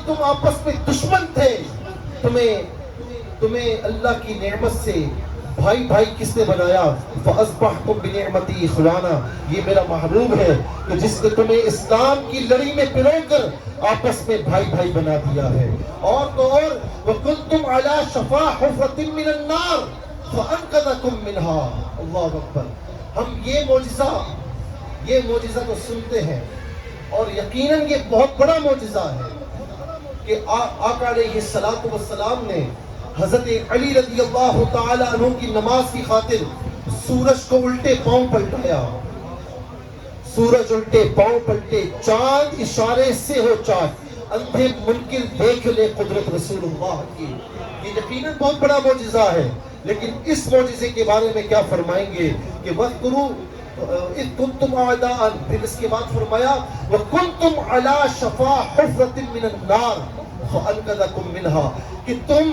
تم آپس میں دشمن تھے، تمہیں اللہ کی نعمت سے بھائی بھائی کس نے بنایا؟ فَأَصْبَحْتُمْ بِنِعْمَتِي إِخْوَانًا، یہ میرا محبوب ہے کہ جس نے تمہیں اسلام کی لڑی میں پرو کر آپس میں بھائی بھائی بنا دیا ہے۔ اور تو اور وَكُنْتُمْ عَلَى شَفَا حُفْرَةٍ مِّنَ النَّارِ فَأَنْقَذَكُم مِّنْهَا۔ اللہ اکبر۔ ہم یہ معجزہ تو سنتے ہیں، اور یقیناً یہ بہت بڑا معجزہ ہے کہ آقا علیہ السلام نے حضرت علی رضی اللہ تعالی عنہ کی نماز کی خاطر سورج کو الٹے پاؤں پلٹایا، سورج الٹے پاؤں پلٹے، چاند اشارے سے ہو چاک، اندھے منکر دیکھ لے قدرت رسول اللہ کی۔ یہ یقیناً بہت بڑا معجزہ ہے، لیکن اس معجزے کے بارے میں کیا فرمائیں گے کہ وَاذْكُرُوا اِذْ كُنْتُمْ أَعْدَاءً، پھر اس کے بعد فرمایا وَكُنْتُمْ عَلَى شَفَا حُفْرَةٍ مِّنَ النَّارِ فَأَنْقَذَكُم مِّنْهَا، کہ تم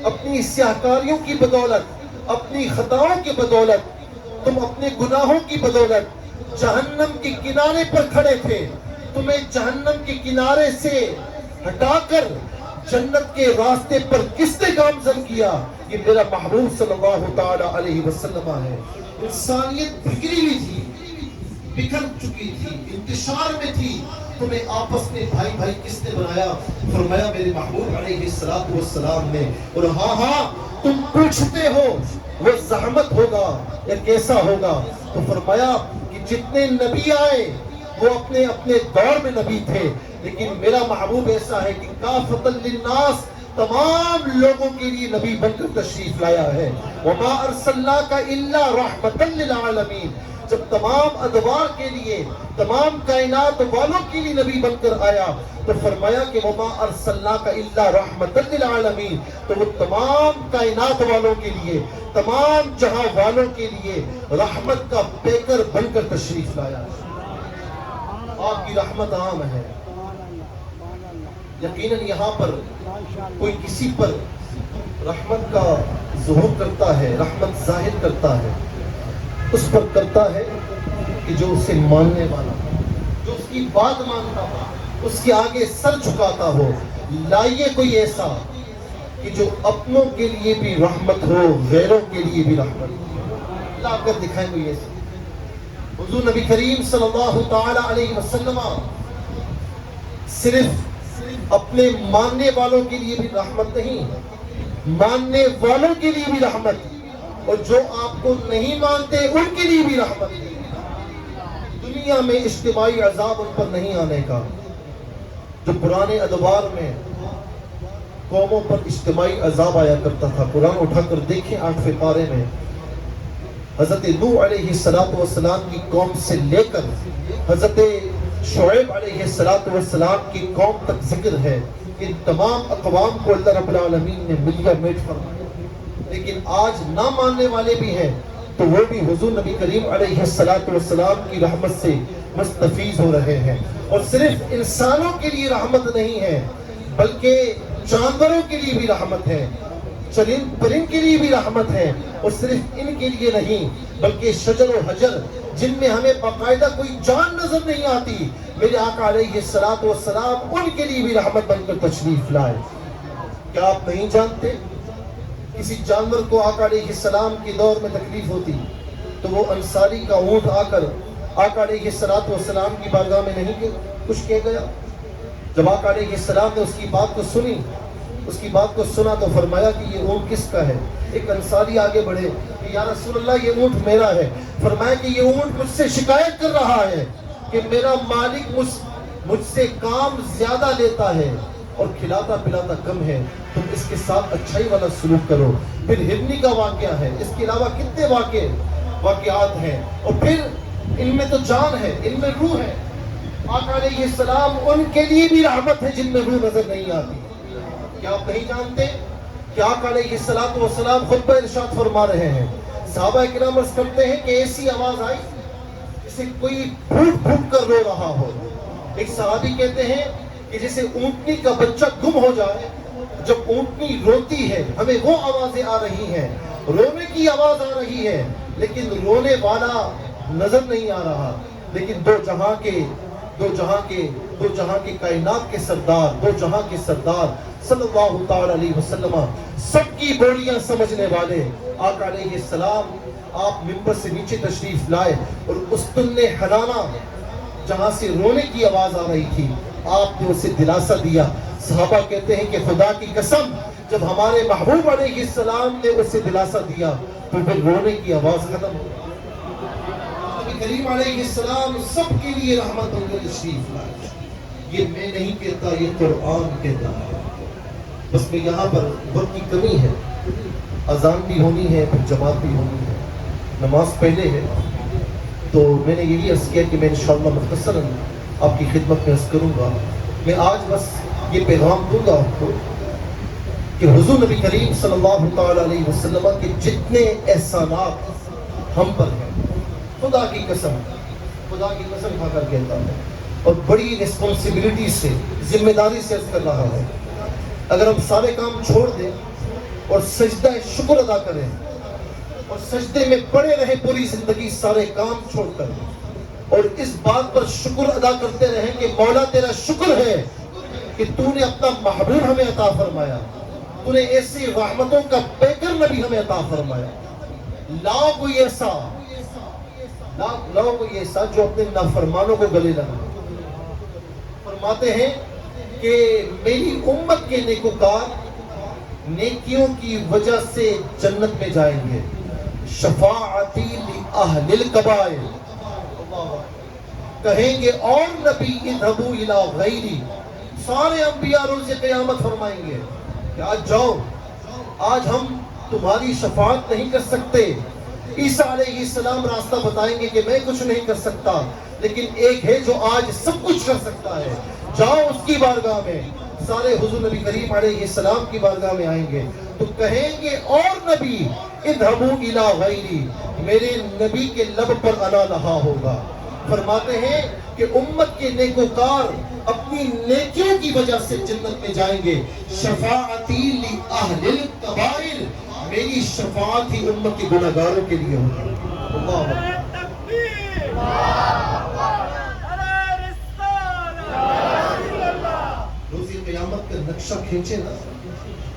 اپنی سیاہکاریوں کی بدولت، اپنی خطاؤں کی بدولت، تم اپنے گناہوں کی بدولت جہنم کے کنارے پر کھڑے تھے، تمہیں جہنم کے کنارے سے ہٹا کر جنت کے راستے پر کس نے گامزن کیا؟ یہ میرا محبوب صلی اللہ تعالی علیہ وسلم ہے۔ انسانیت بکھری ہوئی تھی، بکھر چکی تھی، انتشار میں تھی، تمہیں آپس میں بھائی بھائی کس نے بنایا؟ فرمایا میرے محبوب علیہ السلام نے۔ اور ہاں تم پوچھتے ہو وہ زحمت ہوگا یا کیسا ہوگا، تو فرمایا کہ جتنے نبی آئے وہ اپنے اپنے دور میں نبی تھے، لیکن میرا محبوب ایسا ہے کہ کافۃ للناس، تمام لوگوں کے لیے نبی بن کر تشریف لایا ہے۔ وما ارسلناک الا رحمۃ للعالمین، جب تمام ادوار کے لیے، تمام کائنات والوں کے لیے نبی بن کر آیا تو فرمایا کہ وما ارسلناک الا رحمۃ للعالمین، تو وہ تمام کائنات والوں کے لیے، تمام جہاں والوں کے لیے رحمت کا پیکر بن کر تشریف لایا۔ آپ کی رحمت عام ہے، یقیناً یہاں پر کوئی کسی پر رحمت کا ظہور کرتا ہے، رحمت ظاہر کرتا ہے، اس پر کرتا ہے کہ جو اسے ماننے والا، جو اس کی بات مانتا ہو، اس کے آگے سر جھکاتا ہو۔ لائیے کوئی ایسا کہ جو اپنوں کے لیے بھی رحمت ہو، غیروں کے لیے بھی رحمت ہو۔ لا کر دکھائیں کوئی ایسا۔ حضور نبی کریم صلی اللہ تعالی علیہ وسلم صرف اپنے ماننے والوں کے لیے بھی رحمت نہیں، ماننے والوں کے لیے بھی رحمت، اور جو آپ کو نہیں مانتے ان کے لیے بھی رحمت نہیں۔ دنیا میں اجتماعی عذاب ان پر نہیں آنے کا، جو پرانے ادوار میں قوموں پر اجتماعی عذاب آیا کرتا تھا۔ قرآن اٹھا کر دیکھیں 8ویں پارے میں حضرت نوح علیہ السلام کی قوم سے لے کر حضرت شعیب علیہ السلام کی قوم تک ذکر ہے۔ ان تمام اقوام کو اللہ رب العالمین نے ملیا میٹ فرمایا، لیکن آج نہ ماننے والے بھی ہیں تو وہ بھی حضور نبی کریم علیہ السلام کی رحمت سے مستفیض ہو رہے ہیں۔ اور صرف انسانوں کے لیے رحمت نہیں ہے بلکہ جانوروں کے لیے بھی رحمت ہے، چرند پرند کے لیے بھی رحمت ہے، اور صرف ان کے لیے نہیں بلکہ شجر و حجر جن میں ہمیں باقاعدہ کوئی جان نظر نہیں آتی، میرے آقا علیہ السلام ان کے لیے بھی رحمت بن کر تشریف لائے۔ کیا آپ نہیں جانتے کسی جانور کو آقا علیہ السلام کے دور میں تکلیف ہوتی تو وہ انصاری کا اونٹ آ کر آقا علیہ السلام کی بارگاہ میں نہیں کچھ کہہ گیا؟ جب آقا علیہ السلام نے اس کی بات کو سنی، اس کی بات کو سنا تو فرمایا کہ یہ اونٹ کس کا ہے؟ ایک انصاری آگے بڑھے کہ یا رسول اللہ یہ اونٹ میرا ہے۔ فرمایا کہ یہ اونٹ مجھ سے شکایت کر رہا ہے کہ میرا مالک مجھ سے کام زیادہ لیتا ہے اور کھلاتا پلاتا کم ہے، تم اس کے ساتھ اچھائی والا سلوک کرو۔ پھر ہرنی کا واقعہ ہے، اس کے علاوہ کتنے واقعات ہیں، اور پھر ان میں تو جان ہے، ان میں روح ہے۔ آقا علیہ السلام ان کے لیے بھی رحمت ہے جن میں روح نظر نہیں آتی۔ کیا آپ نہیں جانتے کہ آقا علیہ السلام خطبہ ارشاد فرما رہے ہیں، صحابہ کرام عرض کرتے ہیں کہ ایسی آواز آئی جسے کوئی پھوٹ پھوٹ کر رو رہا ہو۔ ایک صحابی کہتے ہیں کہ جیسے اونٹنی کا بچہ گم ہو جائے، جب اونٹنی روتی ہے ہمیں وہ آوازیں آ رہی ہیں، رونے کی آواز آ رہی ہے لیکن رونے والا نظر نہیں آ رہا، لیکن دو جہاں کے دو جہاں کی کائنات کے سردار، دو جہاں کے سردار صلی اللہ تعالی علیہ وسلم، سب کی بولیاں سمجھنے والے آقا علیہ السلام، آپ ممبر سے نیچے تشریف لائے اور استن حنانہ جہاں سے رونے کی آواز آ رہی تھی، آپ نے اسے دلاسا دیا۔ صحابہ کہتے ہیں کہ خدا کی قسم جب ہمارے محبوب علیہ السلام نے اسے دلاسا دیا تو پھر رونے کی آواز ختم ہو گئی۔ نبی کریم علیہ السلام سب کے لیے رحمت ہو کر تشریف لائے۔ یہ میں نہیں کہتا، یہ قرآن کہتا ہے۔ بس میں یہاں پر وقت کی کمی ہے، اذان بھی ہونی ہے، پھر جماعت بھی ہونی ہے، نماز پہلے ہے، تو میں نے یہی عرض کیا کہ میں انشاءاللہ مختصراً آپ کی خدمت میں عرض کروں گا۔ میں آج بس یہ پیغام دوں گا آپ کو کہ حضور نبی کریم صلی اللہ تعالی علیہ وسلم کے جتنے احسانات ہم پر ہیں، خدا کی قسم کھا کر کہتا ہوں اور بڑی رسپانسبلٹی سے، ذمہ داری سے عرض کر رہا ہے، اگر ہم سارے کام چھوڑ دیں اور سجدہ شکر ادا کریں اور سجدے میں پڑے رہے پوری زندگی سارے کام چھوڑ کر، اور اس بات پر شکر ادا کرتے رہیں کہ مولا تیرا شکر ہے کہ تو نے اپنا محبوب ہمیں عطا فرمایا، تو نے ایسی رحمتوں کا پیکر نبی ہمیں عطا فرمایا، لاؤ کوئی ایسا جو اپنے نافرمانوں کو گلے لگا۔ فرماتے ہیں کہ میری امت کے نیکوکار نیکیوں کی وجہ سے جنت میں جائیں گے، شفاعتی لأہل الکبائر، کہیں گے اور نبی اذهبوا الی غیری، سارے انبیاء روز قیامت فرمائیں گے کہ آج جاؤ، آج ہم تمہاری شفاعت نہیں کر سکتے۔ عیسیٰ علیہ السلام راستہ بتائیں گے کہ میں کچھ نہیں کر سکتا، لیکن ایک ہے جو آج سب کچھ کر سکتا ہے، جاؤ اس کی بارگاہ میں۔ سارے حضور نبی کریم علیہ السلام کی بارگاہ میں آئیں گے تو کہیں گے اور نبی اذهبوا الی غیری، میرے نبی کے لب پر انا لہا ہوگا۔ فرماتے ہیں کہ امت کے نیکوکار اپنی نیکیوں کی وجہ سے جنت میں جائیں گے، شفاعتی لأہل الکبائر، میری شفاعت ہی امت کے گناہگاروں کے لیے ہوگی۔ اللہ روز قیامت کا نقشہ کھینچے نا،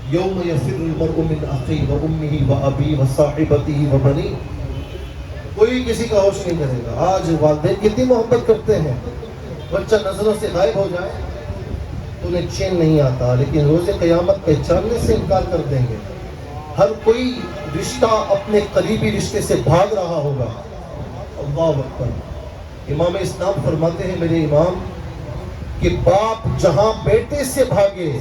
یوم یفر المرء من اخیہ و امہ و ابیہ و صاحبتہ و بنیہ، کوئی کسی کا ہوش نہیں کرے گا۔ آج والدین کتنی محبت کرتے ہیں، بچہ نظروں سے غائب ہو جائے تو انہیں چین نہیں آتا، لیکن روز قیامت پہچاننے سے انکار کر دیں گے۔ ہر کوئی رشتہ اپنے قریبی رشتے سے بھاگ رہا ہوگا۔ اللہ اکبر۔ امام اسلام فرماتے ہیں میرے امام کہ باپ جہاں بیٹے سے بھاگے،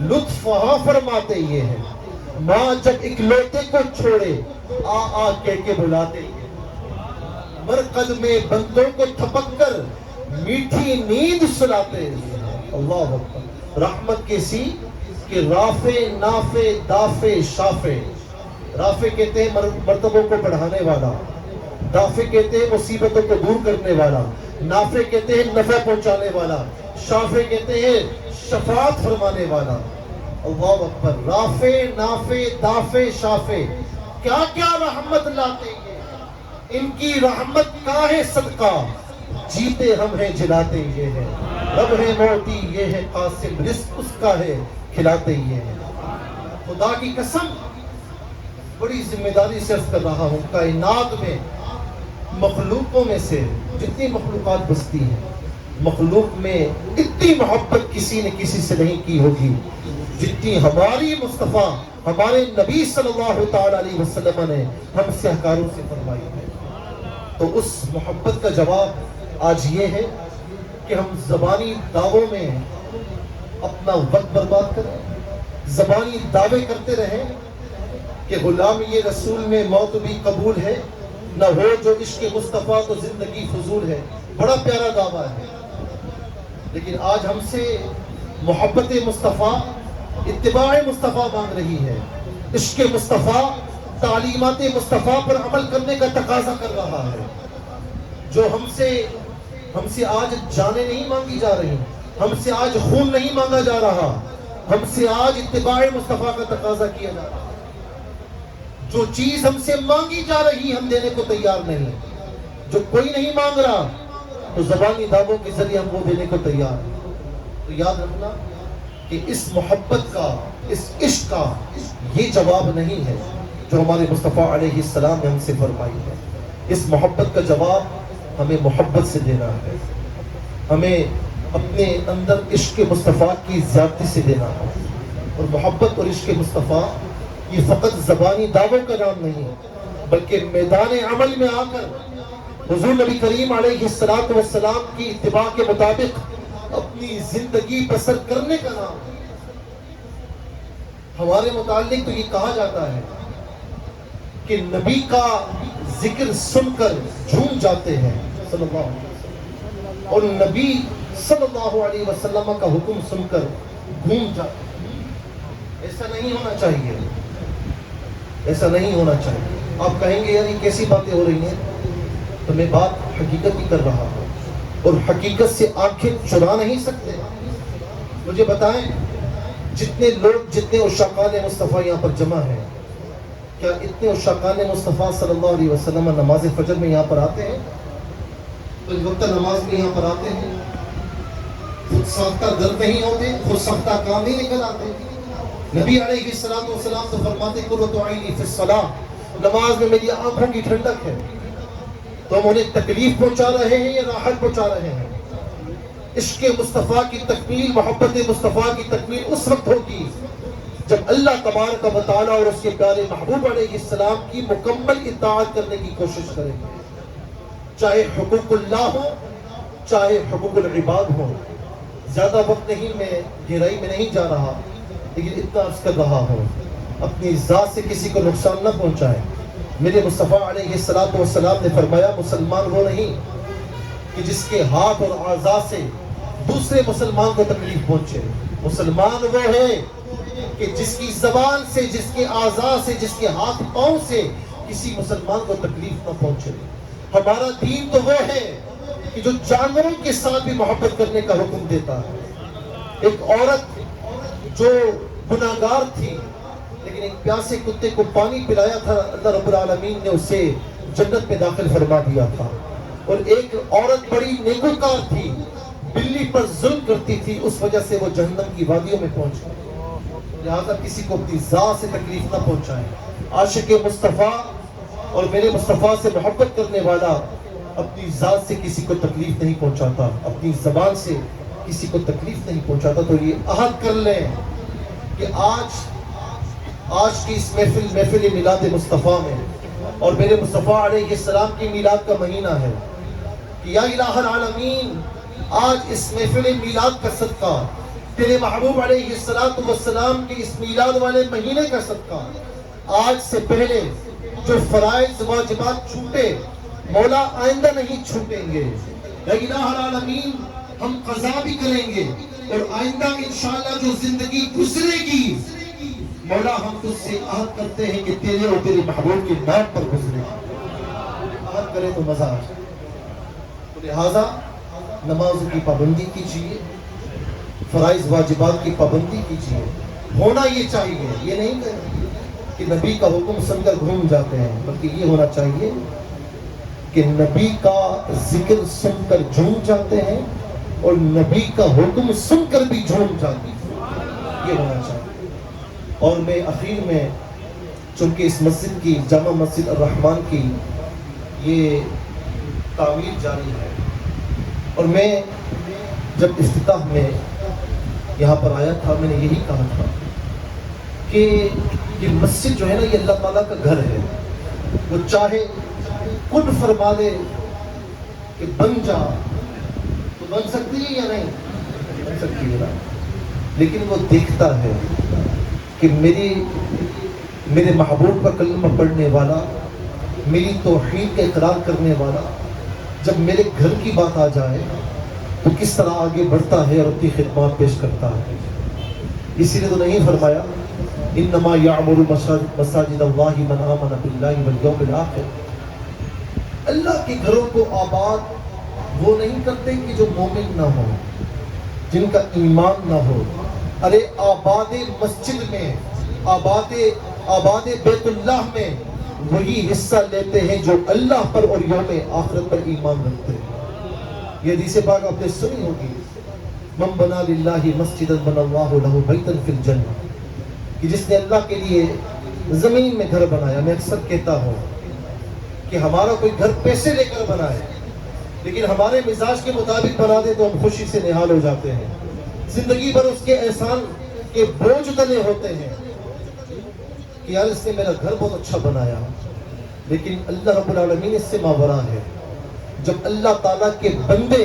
لطف وہاں فرماتے یہ ہے، ماں جب اکلوتے کو چھوڑے آ کے بلاتے، مرقد میں بندوں کو تھپک کر میٹھی نیند سلاتے۔ اللہ اکبر۔ رحمت کیسی کہ رافع نافع دافع شافع، رافع کہتے ہیں مرتبوں کو بڑھانے والا، دافع کہتے ہیں مصیبتوں کو دور کرنے والا، نافع کہتے ہیں نفع پہنچانے والا، شافع کہتے ہیں شفاعت فرمانے والا۔ اللہ اکبر۔ رافع نافع دافع شافع، کیا کیا رحمت لاتے ہیں، ان کی رحمت کا ہے صدقہ، جیتے ہم ہیں جلاتے یہ ہے، رب ہے موتی یہ ہے قاسم، رزق اس کا ہے کھلاتے یہ ہے۔ خدا کی قسم بڑی ذمہ داری سے عرض کر رہا ہوں، کائنات میں مخلوقوں میں سے جتنی مخلوقات بستی ہیں، مخلوق میں اتنی محبت کسی نے کسی سے نہیں کی ہوگی جتنی ہماری مصطفیٰ ہمارے نبی صلی اللہ تعالی علیہ وسلم نے ہم سہکاروں سے فرمائی ہے۔ تو اس محبت کا جواب آج یہ ہے کہ ہم زبانی دعووں میں اپنا وقت برباد کریں، زبانی دعوے کرتے رہیں کہ غلامی رسول میں موت بھی قبول ہے، نہ ہو جو عشق مصطفیٰ تو زندگی فضول ہے۔ بڑا پیارا دعویٰ ہے، لیکن آج ہم سے محبت مصطفیٰ، اتباع مصطفیٰ مانگ رہی ہے، عشق مصطفیٰ، تعلیمات مصطفیٰ پر عمل کرنے کا تقاضا کر رہا ہے۔ جو ہم سے آج جانیں نہیں مانگی جا رہی، ہم سے آج خون نہیں مانگا جا رہا، ہم سے آج اتباع مصطفیٰ کا تقاضا کیا جا رہا۔ جو چیز ہم سے مانگی جا رہی ہم دینے کو تیار نہیں، جو کوئی نہیں مانگ رہا تو زبانی دعووں کے ذریعے ہم وہ دینے کو تیار ہیں. تو یاد رکھنا کہ اس محبت کا، اس عشق کا یہ جواب نہیں ہے جو ہمارے مصطفیٰ علیہ السلام نے ہم سے فرمائی ہے. اس محبت کا جواب ہمیں محبت سے دینا ہے، ہمیں اپنے اندر عشق مصطفیٰ کی زیادتی سے دینا ہے. اور محبت اور عشق مصطفیٰ یہ فقط زبانی دعووں کا نام نہیں بلکہ میدان عمل میں آ کر حضور نبی کریم علیہ السلام کی اتباع کے مطابق اپنی زندگی بسر کرنے کا نام ہے. ہمارے متعلق تو یہ کہا جاتا ہے کہ نبی کا ذکر سن کر جھوم جاتے ہیں صلی اللہ علیہ وسلم، اور نبی صلی اللہ علیہ وسلم کا حکم سن کر گھوم جاتے ہیں. ایسا نہیں ہونا چاہیے، ایسا نہیں ہونا چاہیے. آپ کہیں گے یار یہ کیسی باتیں ہو رہی ہیں؟ تو میں بات حقیقت کی کر رہا ہوں، اور حقیقت سے آنکھیں چرا نہیں سکتے. مجھے بتائیں جتنے لوگ، جتنے عشاقان مصطفیٰ یہاں پر جمع ہیں، کیا اتنے عشاقان مصطفیٰ صلی اللہ علیہ وسلم نماز فجر میں یہاں پر آتے ہیں؟ تو وقت نماز میں یہاں پر آتے ہیں؟ خود ساختہ در نہیں ہوتے، خود ساختہ کام نہیں نکل آتے؟ نبی علیہ السلام تو فرماتے قرۃ عینی فی الصلاۃ، نماز میں میری آنکھوں کی ٹھنڈک ہے. تو ہم انہیں تکلیف پہنچا رہے ہیں یا راحت پہنچا رہے ہیں؟ عشق مصطفیٰ کی تکمیل، محبت مصطفیٰ کی تکمیل اس وقت ہوگی جب اللہ تبارک و تعالیٰ اور اس کے پیارے محبوب علیہ السلام کی مکمل اطاعت کرنے کی کوشش کریں گے، چاہے حقوق اللہ ہو چاہے حقوق العباد ہو. زیادہ وقت نہیں، میں گہرائی میں نہیں جا رہا، لیکن اتنا عرض کر رہا ہوں اپنی ذات سے کسی کو نقصان نہ پہنچائیں. میرے مصطفیٰ علیہ السلام نے فرمایا مسلمان وہ نہیں کہ جس کے ہاتھ اور اعضاء سے دوسرے مسلمان کو تکلیف پہنچے. مسلمان وہ ہے کہ جس کی زبان سے، جس کے اعضاء سے، جس کے ہاتھ پاؤں سے کسی مسلمان کو تکلیف نہ پہنچے. ہمارا دین تو وہ ہے کہ جو جانوروں کے ساتھ بھی محبت کرنے کا حکم دیتا ہے. ایک عورت جو گناہگار تھی لیکن ایک پیاسے کتے کو پانی پلایا تھا، اللہ رب العالمین نے اسے جنت میں داخل فرما دیا تھا. اور ایک عورت بڑی نیکوکار تھی، بلی پر ظلم کرتی تھی، اس وجہ سے وہ جہنم کی وادیوں میں پہنچ گئی. لہذا کسی کو اپنی ذات سے تکلیف نہ پہنچائیں. عاشق مصطفیٰ اور میرے مصطفیٰ سے محبت کرنے والا اپنی ذات سے کسی کو تکلیف نہیں پہنچاتا، اپنی زبان سے کسی کو تکلیف نہیں پہنچاتا. تو یہ عہد کر لیں کہ آج کی اس محفل میلاد مصطفیٰ میں اور میرے مصطفیٰ علیہ السلام کی میلاد کا مہینہ ہے کہ یا الہ العالمین، آج اس محفل میلاد کا صدقہ، تیرے محبوب علیہ السلام کے اس میلاد والے مہینے کا صدقہ، آج سے پہلے جو فرائض واجبات چھوٹے مولا آئندہ نہیں چھوٹیں گے. یا الہ العالمین، ہم قضا بھی کریں گے اور آئندہ انشاءاللہ جو زندگی گزرے گی مولا ہم تجھ سے عہد کرتے ہیں کہ تیرے اور تیرے محبوب کے نام پر گزرے. عہد کرے تو مزہ آ جائے. لہٰذا نمازوں کی پابندی کیجیے، فرائض واجبات کی پابندی کیجیے. ہونا یہ چاہیے، یہ نہیں کہ نبی کا حکم سن کر گھوم جاتے ہیں، بلکہ یہ ہونا چاہیے کہ نبی کا ذکر سن کر جھوم جاتے ہیں اور نبی کا حکم سن کر بھی جھوم جاتے ہیں. یہ ہونا چاہیے. اور میں اخیر میں چونکہ اس مسجد کی، جامع مسجد الرحمن کی یہ تعمیر جاری ہے، اور میں جب افتتاح میں یہاں پر آیا تھا میں نے یہی کہا تھا کہ یہ مسجد جو ہے نا یہ اللہ تعالیٰ کا گھر ہے. وہ چاہے کن فرما دے کہ بن جا تو بن سکتی ہے یا نہیں بن سکتی ہے، لیکن وہ دیکھتا ہے کہ میرے محبوب کا کلمہ پڑھنے والا، میری توحید کا اقرار کرنے والا جب میرے گھر کی بات آ جائے تو کس طرح آگے بڑھتا ہے اور اپنی خدمات پیش کرتا ہے. اسی لیے تو نہیں فرمایا انما یعمر مساجد اللہ من آمن باللہ والیوم الآخر. اللہ کے گھروں کو آباد وہ نہیں کرتے کہ جو مومن نہ ہو، جن کا ایمان نہ ہو. ارے آباد مسجد میں، آباد بیت اللہ میں وہی حصہ لیتے ہیں جو اللہ پر اور یوم آخرت پر ایمان رکھتے ہیں. یہ حدیث پاک آپ نے سنی ہوگی، من بنا للہ مسجدا بنا اللہ لہ بیتا فی الجنہ، کہ جس نے اللہ کے لیے زمین میں گھر بنایا. میں اکثر کہتا ہوں کہ ہمارا کوئی گھر پیسے لے کر بنائے لیکن ہمارے مزاج کے مطابق بنا دے تو ہم خوشی سے نہال ہو جاتے ہیں. زندگی بھر اس کے احسان کے بوجھ تلے ہوتے ہیں کہ یار اس نے میرا گھر بہت اچھا بنایا، لیکن اللہ رب العالمین اس سے ماورا ہے. جب اللہ تعالیٰ کے بندے،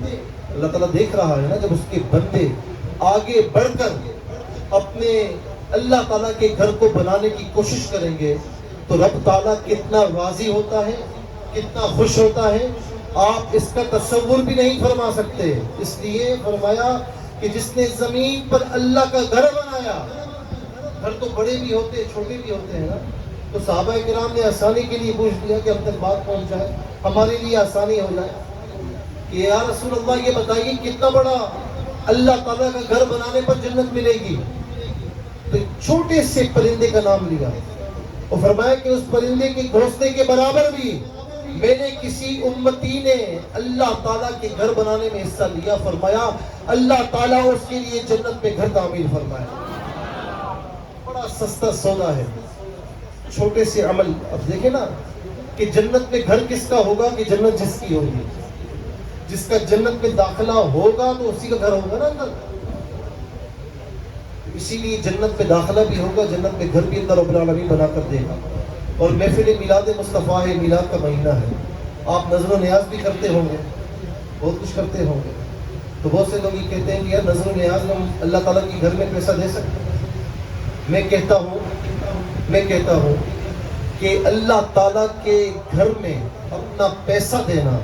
اللہ تعالیٰ دیکھ رہا ہے نا، جب اس کے بندے آگے بڑھ کر اپنے اللہ تعالیٰ کے گھر کو بنانے کی کوشش کریں گے تو رب تعالیٰ کتنا راضی ہوتا ہے، کتنا خوش ہوتا ہے، آپ اس کا تصور بھی نہیں فرما سکتے. اس لیے فرمایا کہ جس نے زمین پر اللہ کا گھر بنایا، گھر تو بڑے بھی ہوتے ہیں چھوٹے بھی ہوتے ہیں نا، تو صحابہ کرام نے آسانی کے لیے پوچھ لیا کہ ہم تک بات پہنچ جائے، ہمارے لیے آسانی ہو جائے کہ یا رسول اللہ یہ بتائیے کتنا بڑا اللہ تعالیٰ کا گھر بنانے پر جنت ملے گی. تو چھوٹے سے پرندے کا نام لیا اور فرمایا کہ اس پرندے کے گھونسلے کے برابر بھی میں نے کسی امتی نے اللہ تعالیٰ کے گھر بنانے میں حصہ لیا. فرمایا اللہ تعالیٰ اس کے لیے جنت میں گھر تعمیر فرمایا. بڑا سستا سودا ہے چھوٹے سے عمل. اب دیکھیں نا کہ جنت میں گھر کس کا ہوگا کہ جنت جس کی ہوگی. جس کا جنت میں داخلہ ہوگا تو اسی کا گھر ہوگا نا اندر. اسی لیے جنت میں داخلہ بھی ہوگا، جنت میں گھر بھی اللہ رب العالمین بنا کر دے گا. اور محفل میلاد مصطفیٰ ہے، میلاد کا مہینہ ہے. آپ نظر و نیاز بھی کرتے ہوں گے، بہت کچھ کرتے ہوں گے. تو بہت سے لوگ یہ کہتے ہیں کہ یار نظر و نیاز میں اللہ تعالیٰ کے گھر میں پیسہ دے سکتے ہیں. میں کہتا ہوں کہ اللہ تعالیٰ کے گھر میں اپنا پیسہ دینا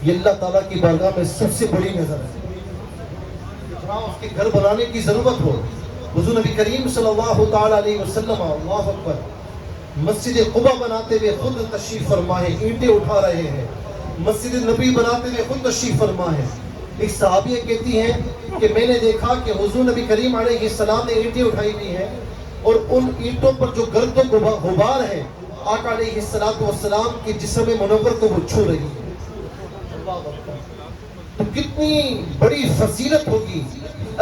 یہ اللہ تعالیٰ کی بارگاہ میں سب سے بڑی نظر ہے. جہاں اس کے گھر بنانے کی ضرورت ہو. حضور نبی کریم صلی اللہ تعالیٰ علیہ وسلم، اللہ اکبر، مسجد قبا بناتے ہوئے خود تشریف فرما ہے، اینٹیں اٹھا رہے ہیں. مسجد نبی بناتے ہوئے خود تشریف فرما ہے. ایک صحابیہ کہتی ہیں کہ میں نے دیکھا کہ حضور نبی کریم علیہ السلام نے اینٹیں اٹھائی ہوئی ہیں اور ان اینٹوں پر جو گرد و غبار ہے آقا علیہ السلام کے جسم منور کو وہ چھو رہی ہے. تو کتنی بڑی فضیلت ہوگی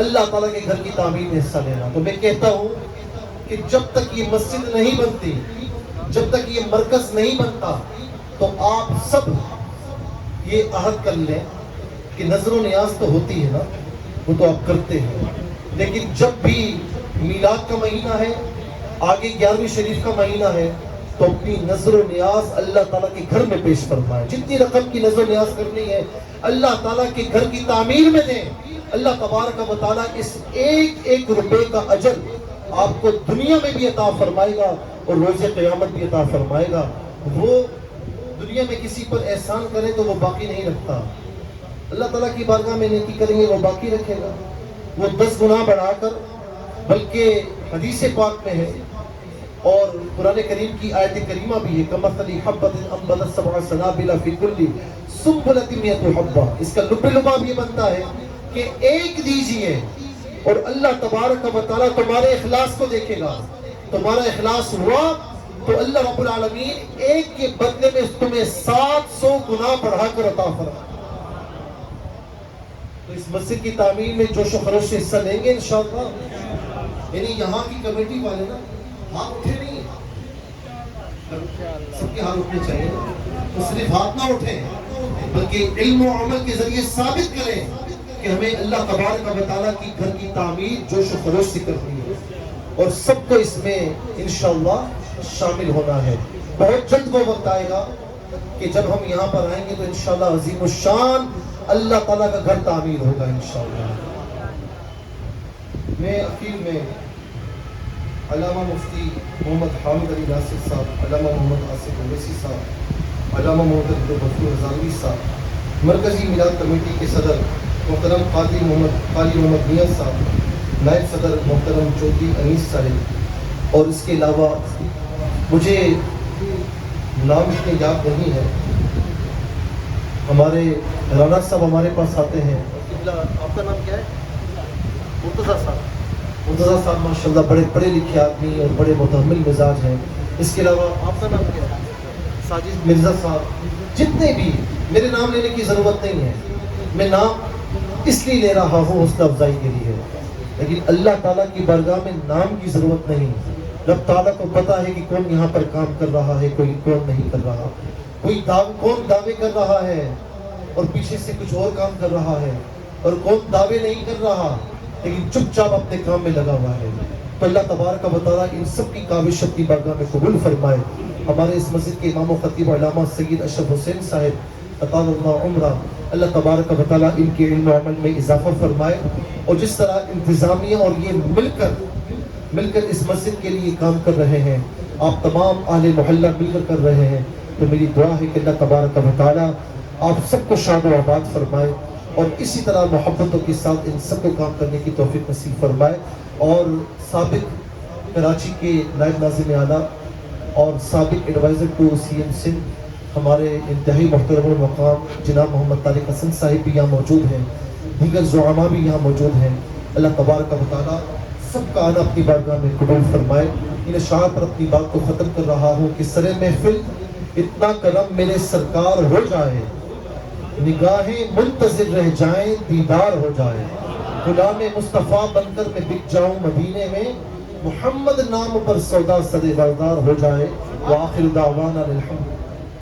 اللہ تعالیٰ کے گھر کی تعمیر میں حصہ لینا. تو میں کہتا ہوں کہ جب تک یہ مسجد نہیں بنتی، جب تک یہ مرکز نہیں بنتا، تو آپ سب یہ عہد کر لیں کہ نظر و نیاز تو ہوتی ہے نا، وہ تو آپ کرتے ہیں، لیکن جب بھی میلاد کا مہینہ ہے، آگے 11ویں شریف کا مہینہ ہے، تو اپنی نظر و نیاز اللہ تعالیٰ کے گھر میں پیش فرمائیں. جتنی رقم کی نظر و نیاز کرنی ہے اللہ تعالیٰ کے گھر کی تعمیر میں دیں. اللہ تبارک و تعالیٰ اس ایک ایک روپے کا اجر آپ کو دنیا میں بھی عطا فرمائے گا اور روز قیامت بھی عطا فرمائے گا. وہ دنیا میں کسی پر احسان کرے تو وہ باقی نہیں رکھتا. اللہ تعالیٰ کی بارگاہ میں نیکی کریں گے وہ باقی رکھے گا. وہ 10 گنا بڑھا کر، بلکہ حدیث پاک میں ہے اور قرآن کریم کی آیت کریمہ بھی ہے، کمثل حبۃ انبتت 7 سنابل فی کل سنبلۃ 100 حبہ. اس کا لب لباب یہ بنتا ہے کہ ایک دیجئے اور اللہ تبارک و تعالیٰ تمہارے اخلاص کو دیکھے گا. تمہارا اخلاص ہوا تو اللہ رب العالمین ایک کے بدلے میں تمہیں 700 گنا بڑھا کر عطا فرمائے. تو اس مسجد کی تعمیر میں جوش و خروش سے حصہ لیں گے انشاءاللہ. یعنی یہاں کی کمیٹی والے نا ہاتھ اٹھے نہیں، سب کے ہاتھ اٹھنے چاہیے، تو صرف ہاتھ نہ اٹھیں بلکہ علم و عمل کے ذریعے ثابت کریں کہ ہمیں اللہ تبارک و تعالیٰ کی گھر کی تعمیر جوش و خروش سے کرنی ہے اور سب کو اس میں انشاءاللہ شامل ہونا ہے. بہت جلد وہ وقت آئے گا کہ جب ہم یہاں پر آئیں گے تو انشاءاللہ عظیم الشان اللہ تعالیٰ کا گھر تعمیر ہوگا انشاءاللہ. میں اخیر میں علامہ مفتی محمد حامد علی ناصر صاحب، علامہ محمد آصف اویسی صاحب، علامہ محمد عبدالغفور رضاوی صاحب، مرکزی میلاد کمیٹی کے صدر محترم قاضی محمد میاں صاحب، نائب صدر محترم چودھری انیس صاحب، اور اس کے علاوہ مجھے نام اتنے یاد نہیں ہے، ہمارے رانا صاحب ہمارے پاس آتے ہیں. آپ کا نام کیا ہے؟ مرتضیٰ صاحب ماشاءاللہ بڑے پڑھے لکھے آدمی اور بڑے متحمل مزاج ہیں. اس کے علاوہ آپ کا نام کیا ہے؟ ساجد مرزا صاحب. جتنے بھی میرے نام لینے کی ضرورت نہیں ہے، میں نام اس لیے لے رہا ہوں حوصلہ افزائی کے لیے، لیکن اللہ تعالیٰ کی بارگاہ میں نام کی ضرورت نہیں۔ رب تعالیٰ کو پتا ہے کہ کون یہاں پر کام کر رہا ہے، کوئی کون نہیں کر رہا، کون دعوے کر رہا ہے اور پیچھے سے کچھ اور کام کر رہا ہے، اور کون دعوے نہیں کر رہا لیکن چپ چاپ اپنے کام میں لگا ہوا ہے۔ تو اللہ تبارک و تعالیٰ ان سب کی کاوش اپنی بارگاہ میں قبول فرمائے۔ ہمارے اس مسجد کے امام و خطیب علامہ سید اشرف حسین صاحب اطال اللہ عمرہ، اللہ تبارک و تعالیٰ ان کے علم و عمل میں اضافہ فرمائے، اور جس طرح انتظامیہ اور یہ مل کر اس مسجد کے لیے کام کر رہے ہیں، آپ تمام اہل محلہ مل کر رہے ہیں، تو میری دعا ہے کہ اللہ تبارک و تعالیٰ آپ سب کو شاد و آباد فرمائے، اور اسی طرح محبتوں کے ساتھ ان سب کو کام کرنے کی توفیق نصیب فرمائے۔ اور سابق کراچی کے نائب ناظم اعلیٰ اور سابق adviser to C M Sindh ہمارے انتہائی محترم المقام جناب محمد طارق حسن صاحب بھی یہاں موجود ہیں، دیگر زعماء بھی یہاں موجود ہیں۔ اللہ تبارک و تعالیٰ سب کا آنا اپنی بارگاہ میں قبول فرمائے۔ ان اشعار پر اپنی بات کو ختم کر رہا ہوں کہ سر محفل اتنا کرم میرے سرکار ہو جائے، نگاہیں منتظر رہ جائیں دیدار ہو جائے، غلام مصطفیٰ بن کر میں بک جاؤں مدینے میں، محمد نام پر سودا سر بازار ہو جائے۔ وآخر دعوانا الحمد